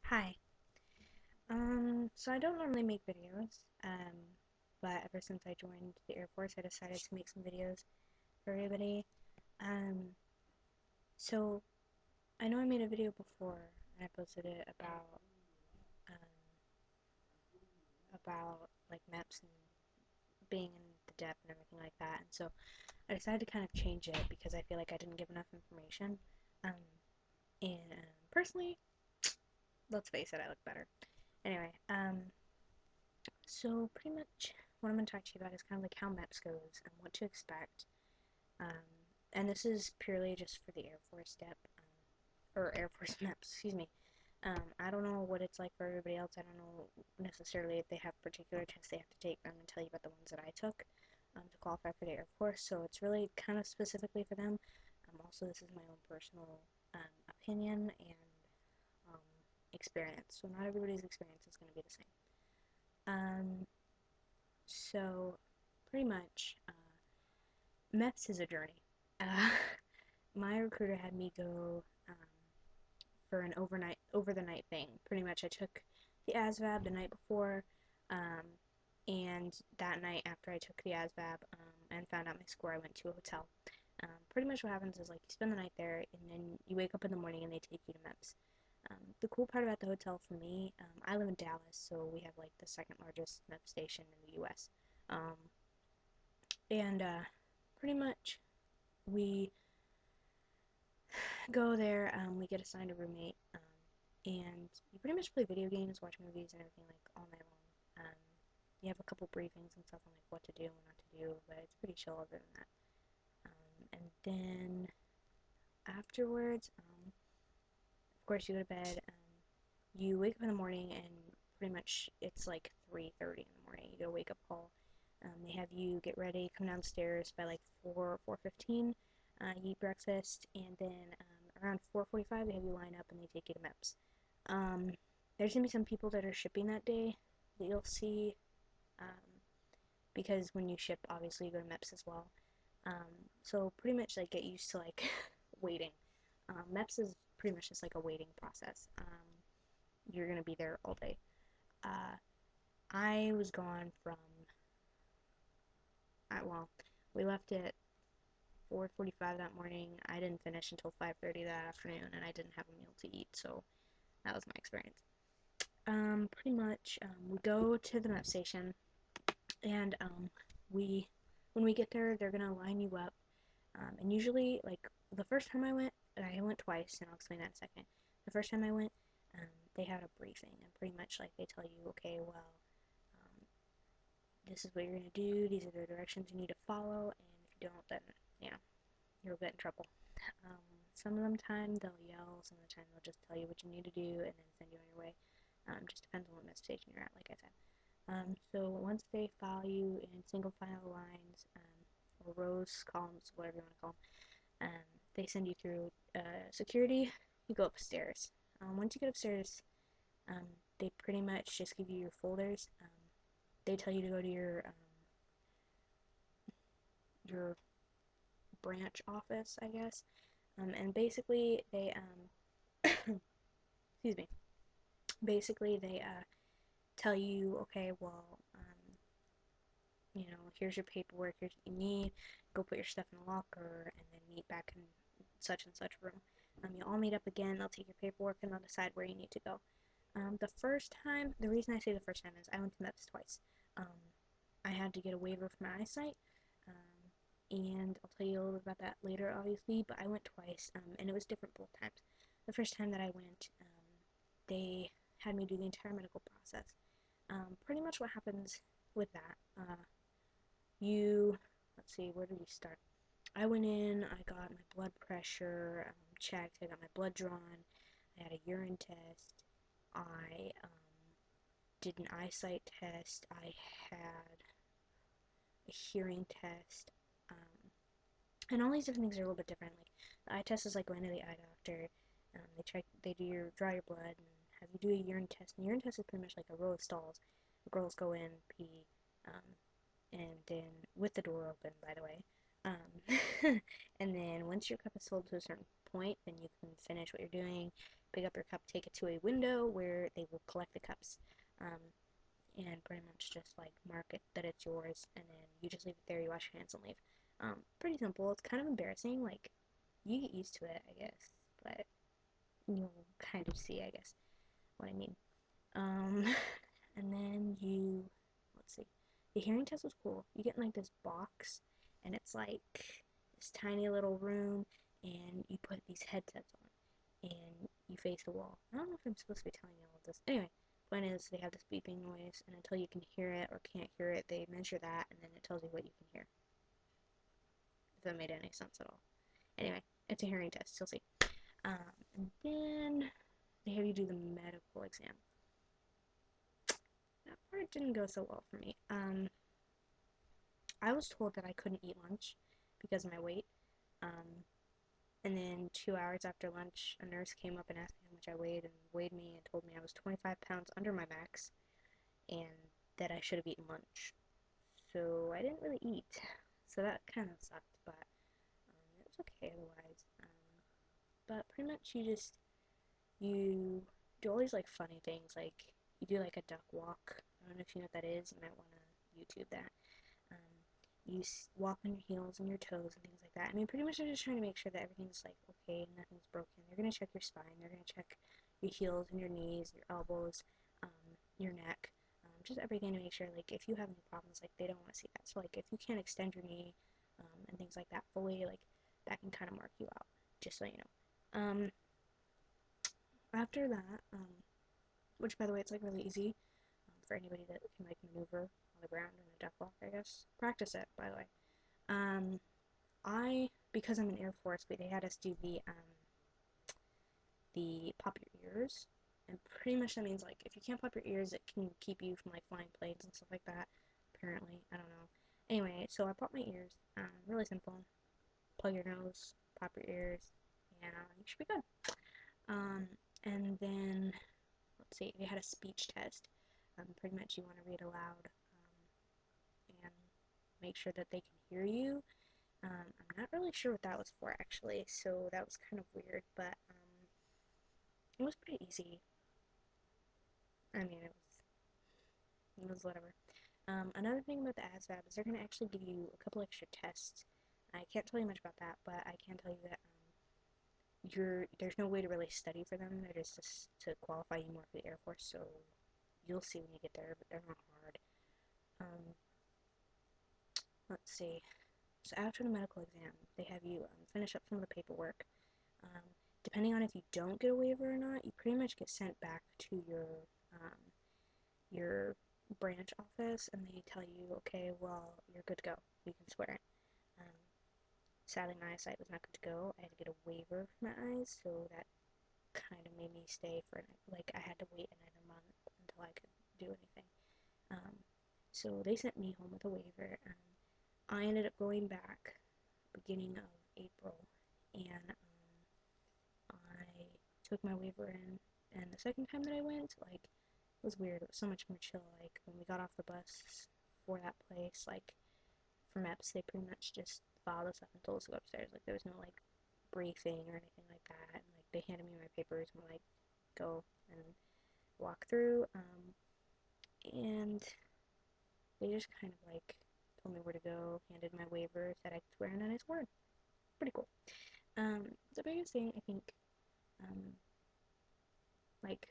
Hi. So I don't normally make videos, but ever since I joined the Air Force, I decided to make some videos for everybody. Um, so I know I made a video before, and I posted it about like MEPS and being in the depth and everything like that. And so I decided to kind of change it because I feel like I didn't give enough information. Um, and personally, let's face it, I look better. Anyway, so pretty much what I'm going to talk to you about is kind of like how MEPS goes and what to expect. Um, and this is purely just for the Air Force step, or Air Force MEPS, excuse me. I don't know what it's like for everybody else. I don't know necessarily if they have particular tests they have to take, but I'm going to tell you about the ones that I took to qualify for the Air Force. So it's really kind of specifically for them. Also, this is my own personal opinion and um, experience. So not everybody's experience is going to be the same. Um, so pretty much, MEPS is a journey. Uh, my recruiter had me go for an over the night thing. Pretty much, I took the ASVAB the night before, um, and that night after I took the ASVAB and found out my score, I went to a hotel. Pretty much what happens is like you spend the night there, and then you wake up in the morning and they take you to MEPS. The cool part about the hotel for me, I live in Dallas, so we have like the second largest MEPS station in the U.S. Um, and pretty much we go there, we get assigned a roommate, and you pretty much play video games, watch movies, and everything like all night long. You have a couple briefings and stuff on like what to do and not to do, but it's pretty chill other than that. And then afterwards, of course, you go to bed. You wake up in the morning, and pretty much it's like 3:30 in the morning. You get a wake up call. They have you get ready, come downstairs by like 4:15. You eat breakfast, and then around 4:45 they have you line up and they take you to MEPS. Um, there's gonna be some people that are shipping that day that you'll see, um, because when you ship, obviously you go to MEPS as well. So pretty much like get used to like waiting. MEPS is pretty much just like a waiting process. You're gonna be there all day. Uh, I was gone from well, we left at 4:45 that morning. I didn't finish until 5:30 that afternoon, and I didn't have a meal to eat, so that was my experience. Pretty much, we go to the MEP station, and we when we get there, they're gonna line you up. And usually, like the first time I went, and I went twice, and I'll explain that in a second. The first time I went, they had a briefing, and pretty much like they tell you, okay, well, um, this is what you're gonna do. These are the directions you need to follow, and if you don't, then you know you'll get in trouble. Um, some of the time they'll yell, some of the time they'll just tell you what you need to do and then send you on your way. Just depends on what MEP station you're at, like I said. So once they file you in single file lines, or rows, columns, whatever you want to call them, they send you through security. You go upstairs. Once you get upstairs, um, they pretty much just give you your folders. They tell you to go to your branch office, I guess. And basically they excuse me. Basically they tell you, okay, well, here's your paperwork, here's what you need. Go put your stuff in the locker, and then meet back in such and such room. You all meet up again. They'll take your paperwork and they'll decide where you need to go. The first time, the reason I say the first time is I went to MEPS twice. Um, I had to get a waiver for my eyesight, and I'll tell you a little bit about that later, obviously, but I went twice, and it was different both times. The first time that I went, they had me do the entire medical process. Pretty much what happens with that, let's see, where did we start? I went in, I got my blood pressure checked, I got my blood drawn, I had a urine test, I did an eyesight test, I had a hearing test, and all these different things are a little bit different. Like the eye test is like going to the eye doctor. They draw your blood and have you do a urine test. And the urine test is pretty much like a row of stalls. The girls go in, pee, and then with the door open, by the way. And then once your cup is filled to a certain point, then you can finish what you're doing, pick up your cup, take it to a window where they will collect the cups, um, and pretty much just like mark it that it's yours, and then you just leave it there, you wash your hands and leave. Pretty simple. It's kind of embarrassing, like you get used to it, I guess, but you'll kind of see, I guess, what I mean. Um, and then let's see, the hearing test was cool. You get in like this box, and it's like this tiny little room, and you put these headsets on, and you face the wall. I don't know if I'm supposed to be telling you all of this. Anyway, point is they have this beeping noise, and until you can hear it or can't hear it, they measure that, and then it tells you what you can hear. If that made any sense at all. Anyway, it's a hearing test. You'll see. And then they have you do the medical exam. That part didn't go so well for me. I was told that I couldn't eat lunch because of my weight. Um, and then 2 hours after lunch, a nurse came up and asked me how much I weighed and weighed me and told me I was 25 pounds under my max and that I should have eaten lunch. So I didn't really eat. So that kind of sucked, but it was okay otherwise. But pretty much you do all these like funny things, like you do like a duck walk. I don't know if you know what that is. You might want to YouTube that. Um, you walk on your heels and your toes and things like that. I mean, pretty much they're just trying to make sure that everything's like okay, nothing's broken. They're gonna check your spine. They're gonna check your heels and your knees, your elbows, your neck, just everything to make sure like if you have any problems, like they don't want to see that. So like if you can't extend your knee and things like that fully, like that can kind of mark you out. Just so you know. After that, which by the way, it's like really easy for anybody that can like maneuver on the ground in a duck walk, I guess. Practice it, by the way. Um, because I'm in Air Force, they had us do the pop your ears, and pretty much that means like if you can't pop your ears, it can keep you from like flying planes and stuff like that. Apparently, I don't know. Anyway, so I popped my ears. Really simple. Plug your nose, pop your ears, and you should be good. Um, and then let's see, they had a speech test. Pretty much you want to read aloud and make sure that they can hear you. I'm not really sure what that was for actually, so that was kind of weird, but it was pretty easy. I mean, it was whatever. Another thing about the ASVAB is they're going to actually give you a couple extra tests. I can't tell you much about that, but I can tell you that there's no way to really study for them. They're just to qualify you more for the Air Force, so you'll see when you get there, but they're not hard. Let's see. So after the medical exam, they have you finish up some of the paperwork. Um, Depending on if you don't get a waiver or not, you pretty much get sent back to your branch office, and they tell you, okay, well, you're good to go. You can swear it. Um, Sadly, my eyesight was not good to go. I had to get a waiver for my eyes, so that kind of made me stay for like I had to wait another month until I could do anything. Um, so they sent me home with a waiver. I ended up going back beginning of April, and I took my waiver in. And the second time that I went, like, it was weird. It was so much more chill. Like when we got off the bus for that place, like for MEPS, they pretty much just filed us up and told us to go upstairs. Like there was no like briefing or anything like that. And like they handed me my papers and were like, go and walk through. And they just kind of like told me where to go, handed my waiver, said I could swear, and then I swore. Pretty cool. The biggest thing I think, um, like,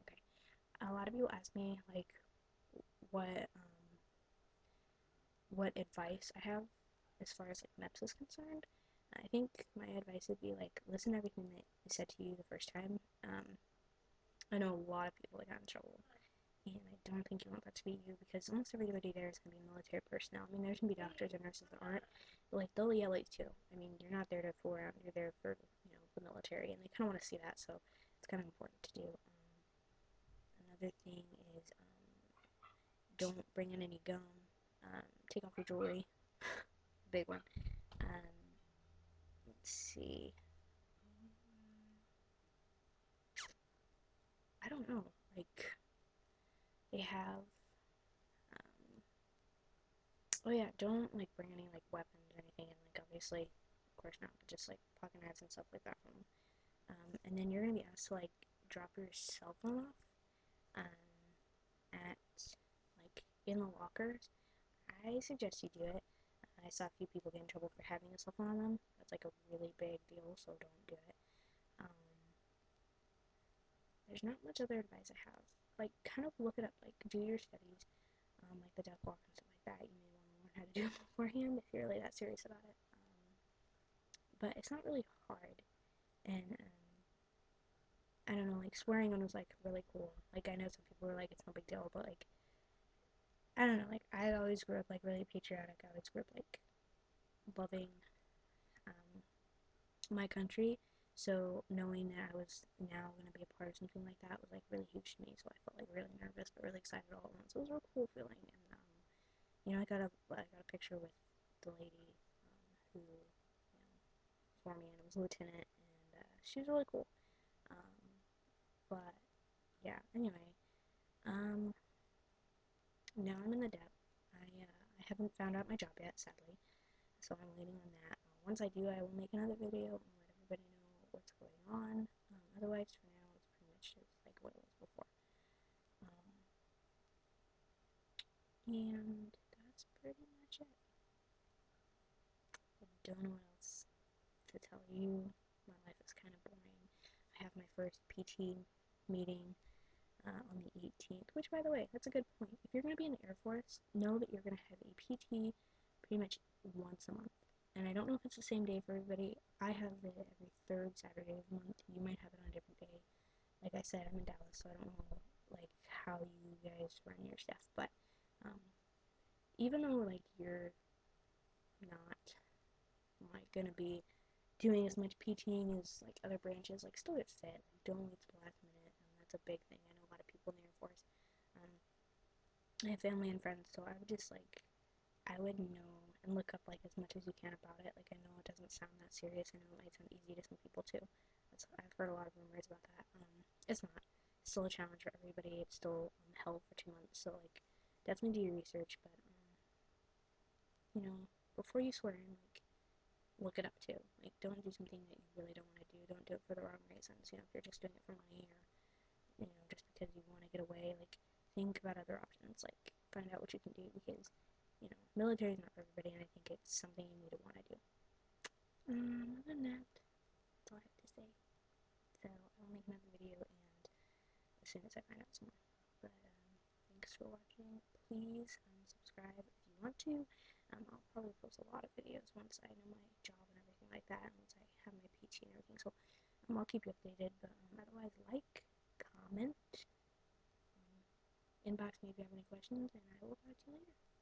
okay, a lot of people ask me like what advice I have as far as like MEPS is concerned. I think my advice would be like listen to everything that is said to you the first time. I know a lot of people that got in trouble, and I don't think you want that to be you because almost everybody there is going to be military personnel. I mean, there's going to be doctors and nurses that aren't, but like they'll yell at you too. I mean, you're not there to fool around, you're there for, the military, and they kind of want to see that, so it's kind of important to do. Another thing is don't bring in any gum, take off your jewelry, big one. Let's see. I don't know. Like, they have, Oh yeah, don't like bring any like weapons or anything, and like obviously, of course not, but just like pocket knives and stuff like that from them. And then you're gonna be asked to like drop your cell phone off at like in the lockers. I suggest you do it. I saw a few people get in trouble for having a cell phone on them. That's like a really big deal, so don't do it. Um, there's not much other advice I have. Like, kind of look it up. Like, do your studies, like the duck walk and stuff like that. You may want to learn how to do it beforehand if you're really that serious about it. But it's not really hard. And I don't know, like swearing was like really cool. Like, I know some people were like, it's no big deal, but like, I don't know. Like, I always grew up like really patriotic. I always grew up like loving um, my country. So knowing that I was now going to be a part of something like that was like really huge to me. So I felt like really nervous but really excited all at once. It was a real cool feeling. And I got a picture with the lady who for me, and it was a lieutenant, and she was really cool. Um, but yeah, anyway, um, now I'm in the depth. I haven't found out my job yet, sadly, so I'm waiting on that. Once I do, I will make another video and let everybody know what's going on. Otherwise, for now, it's pretty much just like what it was before. Um, and that's pretty much it. I don't know what else to tell you. My life is kind of boring. I have my first PT meeting on the 18th, which, by the way, that's a good point. If you're going to be in the Air Force, know that you're going to have a PT pretty much once a month. And I don't know if it's the same day for everybody. I have it every third Saturday of the month. You might have it on a different day. Like I said, I'm in Dallas, so I don't know like how you guys run your stuff. But um, even though like you're not like gonna be doing as much PTing as like other branches, like still get fit. Like don't wait till the last minute. That's a big thing. I know a lot of people in the Air Force. Um, I have family and friends, so I would just like I would know and look up like as much as you can about it. Like I know it doesn't sound that serious. I know it might sound easy to some people too. I've heard a lot of rumors about that. It's not. It's still a challenge for everybody. It's still hell for 2 months. So like definitely do your research, but you know before you swear in, like look it up too. Like don't do something that you really don't want to do. Don't do it for the wrong reasons. If you're just doing it for money or just because you want to get away, like think about other options. Like find out what you can do because military is not for everybody, and I think it's something you need to want to do. Other than that, that's all I have to say. So I'll make another video and as soon as I find out some more. But thanks for watching. Please subscribe if you want to. I'll probably post a lot of videos once I know my job and everything like that, and once I have my PT and everything. So I'll keep you updated. But otherwise, like, comment, inbox me if you have any questions, and I will talk to you later.